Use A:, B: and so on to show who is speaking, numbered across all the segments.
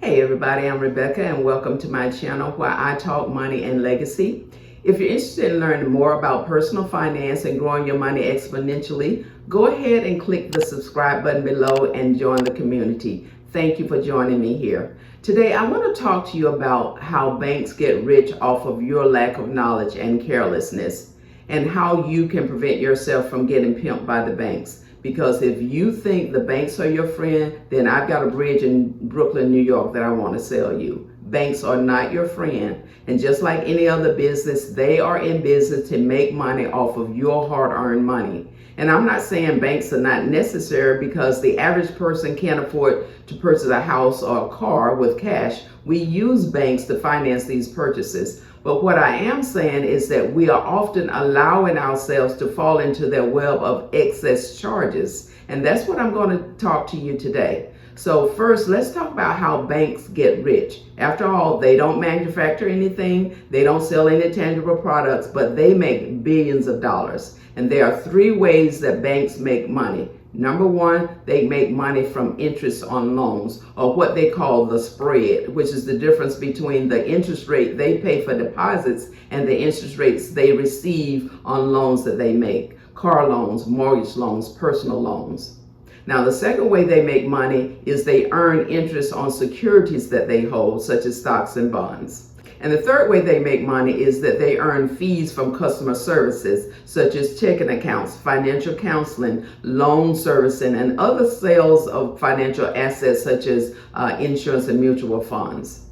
A: Hey everybody, I'm Rebecca and welcome to my channel where I talk money and legacy. If you're interested in learning more about personal finance and growing your money exponentially, go ahead and click the subscribe button below and join the community. Thank you for joining me here. Today I want to talk to you about how banks get rich off of your lack of knowledge and carelessness, and how you can prevent yourself from getting pimped by the banks. Because if you think the banks are your friend, then I've got a bridge in Brooklyn, New York that I want to sell you. Banks are not your friend. And just like any other business, they are in business to make money off of your hard-earned money. And I'm not saying banks are not necessary, because the average person can't afford to purchase a house or a car with cash. We use banks to finance these purchases. But what I am saying is that we are often allowing ourselves to fall into their web of excess charges. And that's what I'm going to talk to you today. So first, let's talk about how banks get rich. After all, they don't manufacture anything, they don't sell any tangible products, but they make billions of dollars. And there are three ways that banks make money. Number one, they make money from interest on loans, or what they call the spread, which is the difference between the interest rate they pay for deposits and the interest rates they receive on loans that they make. Car loans, mortgage loans, personal loans. Now, the second way they make money is they earn interest on securities that they hold, such as stocks and bonds. And the third way they make money is that they earn fees from customer services, such as checking accounts, financial counseling, loan servicing, and other sales of financial assets, such as insurance and mutual funds.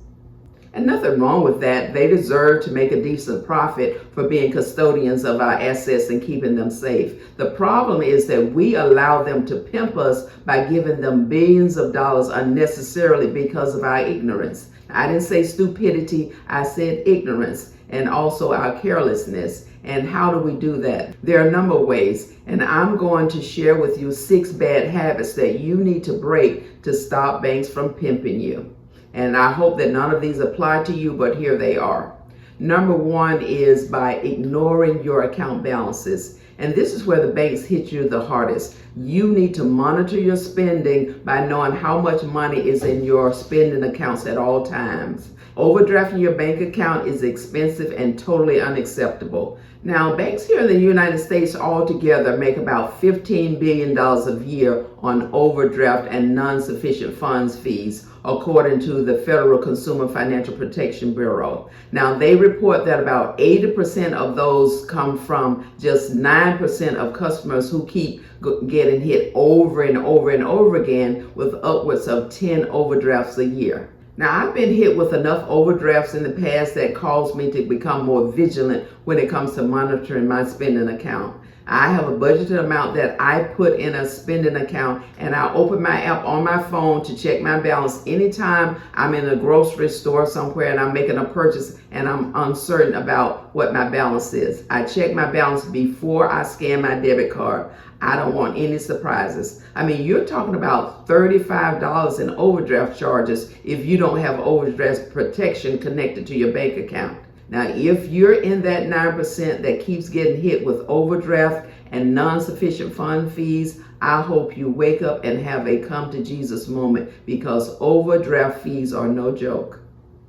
A: And nothing wrong with that. They deserve to make a decent profit for being custodians of our assets and keeping them safe. The problem is that we allow them to pimp us by giving them billions of dollars unnecessarily because of our ignorance. I didn't say stupidity, I said ignorance, and also our carelessness. And how do we do that? There are a number of ways, and I'm going to share with you 6 bad habits that you need to break to stop banks from pimping you. And I hope that none of these apply to you, but here they are. Number one is by ignoring your account balances. And this is where the banks hit you the hardest. You need to monitor your spending by knowing how much money is in your spending accounts at all times. Overdrafting your bank account is expensive and totally unacceptable. Now, banks here in the United States altogether make about $15 billion a year on overdraft and non-sufficient funds fees, according to the Federal Consumer Financial Protection Bureau. Now, they report that about 80% of those come from just 9% of customers who keep getting hit over and over and over again with upwards of 10 overdrafts a year. Now, I've been hit with enough overdrafts in the past that caused me to become more vigilant when it comes to monitoring my spending account. I have a budgeted amount that I put in a spending account, and I open my app on my phone to check my balance anytime I'm in a grocery store somewhere and I'm making a purchase and I'm uncertain about what my balance is. I check my balance before I scan my debit card. I don't want any surprises. I mean, you're talking about $35 in overdraft charges if you don't have overdraft protection connected to your bank account. Now, if you're in that 9% that keeps getting hit with overdraft and non-sufficient fund fees, I hope you wake up and have a come to Jesus moment, because overdraft fees are no joke.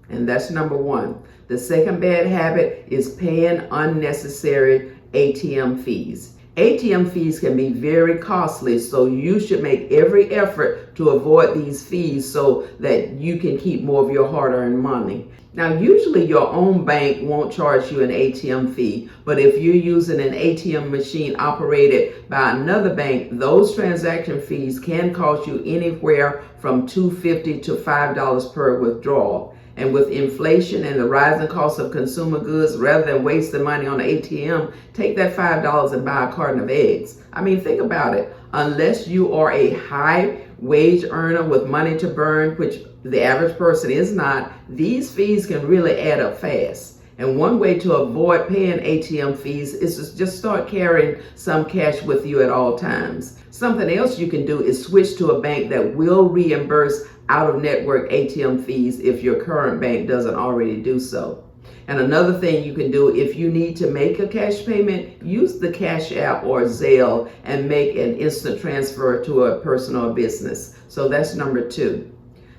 A: And that's number one. The second bad habit is paying unnecessary ATM fees. ATM fees can be very costly, so you should make every effort to avoid these fees so that you can keep more of your hard-earned money. Now, usually your own bank won't charge you an ATM fee, but if you're using an ATM machine operated by another bank, those transaction fees can cost you anywhere from $2.50 to $5 per withdrawal. And with inflation and the rising cost of consumer goods, rather than wasting money on an ATM, take that $5 and buy a carton of eggs. I mean, think about it. Unless you are a high wage earner with money to burn, which the average person is not, these fees can really add up fast. And one way to avoid paying ATM fees is to just start carrying some cash with you at all times. Something else you can do is switch to a bank that will reimburse out-of-network ATM fees if your current bank doesn't already do so. And another thing you can do, if you need to make a cash payment, use the Cash App or Zelle and make an instant transfer to a person or business. So that's number two.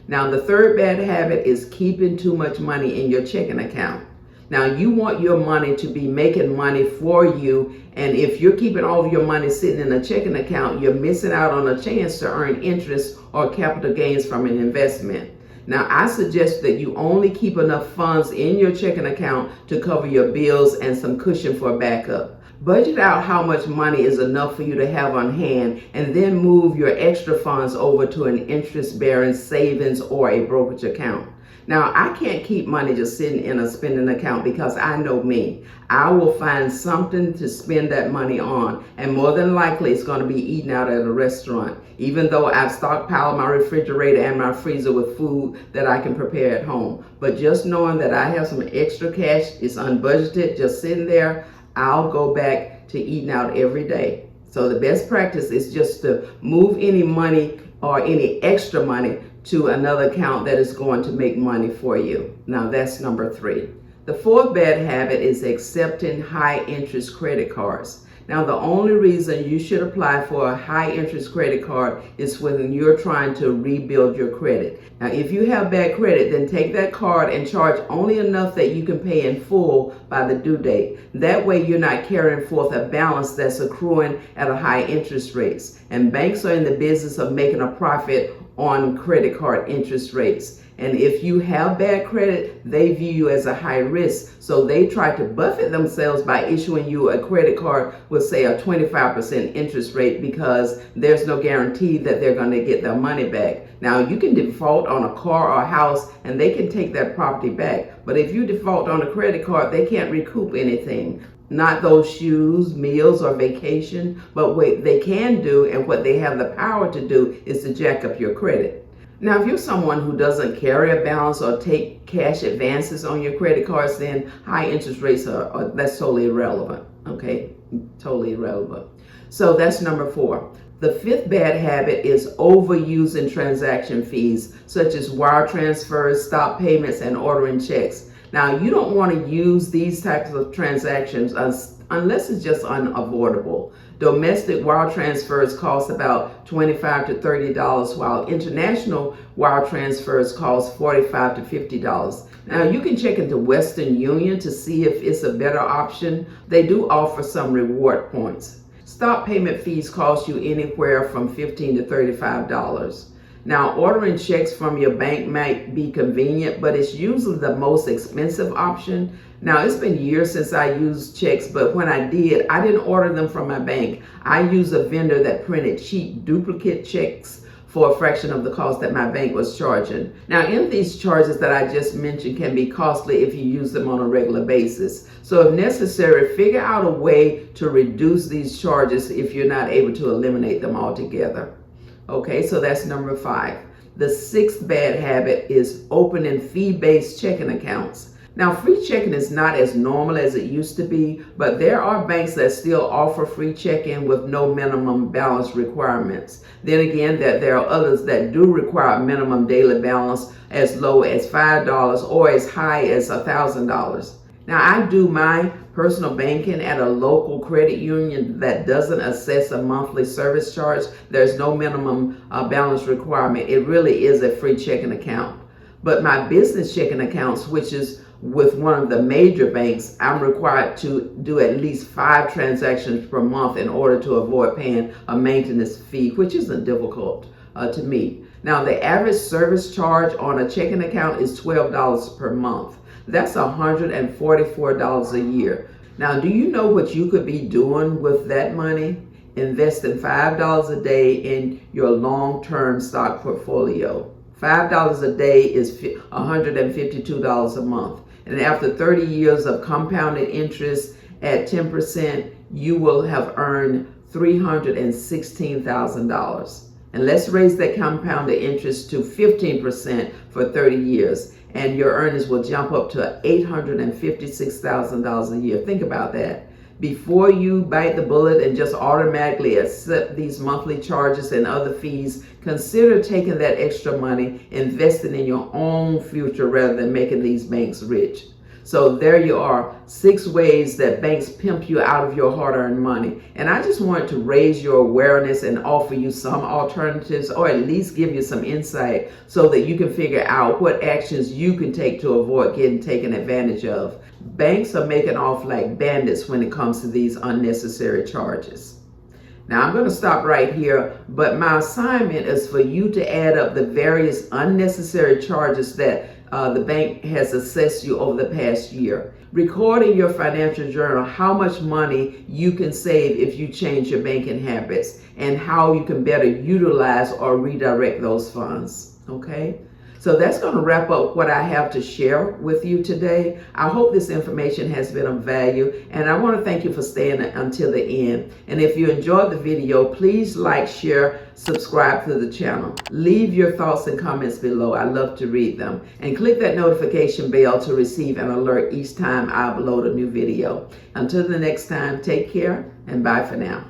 A: Now, the third bad habit is keeping too much money in your checking account. Now, you want your money to be making money for you, and if you're keeping all of your money sitting in a checking account, you're missing out on a chance to earn interest or capital gains from an investment. Now, I suggest that you only keep enough funds in your checking account to cover your bills and some cushion for backup. Budget out how much money is enough for you to have on hand, and then move your extra funds over to an interest-bearing savings or a brokerage account. Now, I can't keep money just sitting in a spending account because I know me. I will find something to spend that money on, and more than likely it's going to be eaten out at a restaurant, even though I've stockpiled my refrigerator and my freezer with food that I can prepare at home. But just knowing that I have some extra cash, it's unbudgeted, just sitting there, I'll go back to eating out every day. So the best practice is just to move any money or any extra money to another account that is going to make money for you. Now, that's number 3. The fourth bad habit is accepting high interest credit cards. Now, the only reason you should apply for a high interest credit card is when you're trying to rebuild your credit. Now, if you have bad credit, then take that card and charge only enough that you can pay in full by the due date. That way you're not carrying forth a balance that's accruing at a high interest rates. And banks are in the business of making a profit on credit card interest rates. And if you have bad credit, they view you as a high risk. So they try to buffet themselves by issuing you a credit card with, say, a 25% interest rate, because there's no guarantee that they're going to get their money back. Now, you can default on a car or a house and they can take that property back. But if you default on a credit card, they can't recoup anything. Not those shoes, meals, or vacation. But what they can do, and what they have the power to do, is to jack up your credit. Now, if you're someone who doesn't carry a balance or take cash advances on your credit cards, then high interest rates that's totally irrelevant. Okay, totally irrelevant. So that's number 4. The fifth bad habit is overusing transaction fees, such as wire transfers, stop payments, and ordering checks. Now, you don't want to use these types of transactions unless it's just unavoidable. Domestic wire transfers cost about $25 to $30, while international wire transfers cost $45 to $50. Now, you can check into Western Union to see if it's a better option. They do offer some reward points. Stop payment fees cost you anywhere from $15 to $35. Now, ordering checks from your bank might be convenient, but it's usually the most expensive option. Now, it's been years since I used checks, but when I did, I didn't order them from my bank. I used a vendor that printed cheap duplicate checks for a fraction of the cost that my bank was charging. Now, in these charges that I just mentioned can be costly if you use them on a regular basis. So if necessary, figure out a way to reduce these charges if you're not able to eliminate them altogether. Okay, so that's number 5. The sixth bad habit is opening fee-based checking accounts. Now, free checking is not as normal as it used to be, but there are banks that still offer free checking with no minimum balance requirements. Then again, there are others that do require minimum daily balance as low as $5 or as high as $1,000. Now, I do my personal banking at a local credit union that doesn't assess a monthly service charge. There's no minimum balance requirement. It really is a free checking account. But my business checking accounts, which is with one of the major banks, I'm required to do at least 5 transactions per month in order to avoid paying a maintenance fee, which isn't difficult to meet. Now, the average service charge on a checking account is $12 per month. That's $144 a year. Now, do you know what you could be doing with that money? Investing $5 a day in your long-term stock portfolio. $5 a day is $152 a month. And after 30 years of compounded interest at 10%, you will have earned $316,000. And let's raise that compounded interest to 15% for 30 years. And your earnings will jump up to $856,000 a year. Think about that. Before you bite the bullet and just automatically accept these monthly charges and other fees, consider taking that extra money, investing in your own future rather than making these banks rich. So there you are, 6 ways that banks pimp you out of your hard-earned money. And I just wanted to raise your awareness and offer you some alternatives, or at least give you some insight so that you can figure out what actions you can take to avoid getting taken advantage of. Banks are making off like bandits when it comes to these unnecessary charges. Now I'm going to stop right here, but my assignment is for you to add up the various unnecessary charges that the bank has assessed you over the past year. Record in your financial journal how much money you can save if you change your banking habits and how you can better utilize or redirect those funds. Okay? So that's going to wrap up what I have to share with you today. I hope this information has been of value, and I want to thank you for staying until the end. And if you enjoyed the video, please like, share, subscribe to the channel. Leave your thoughts and comments below. I love to read them. And click that notification bell to receive an alert each time I upload a new video. Until the next time, take care and bye for now.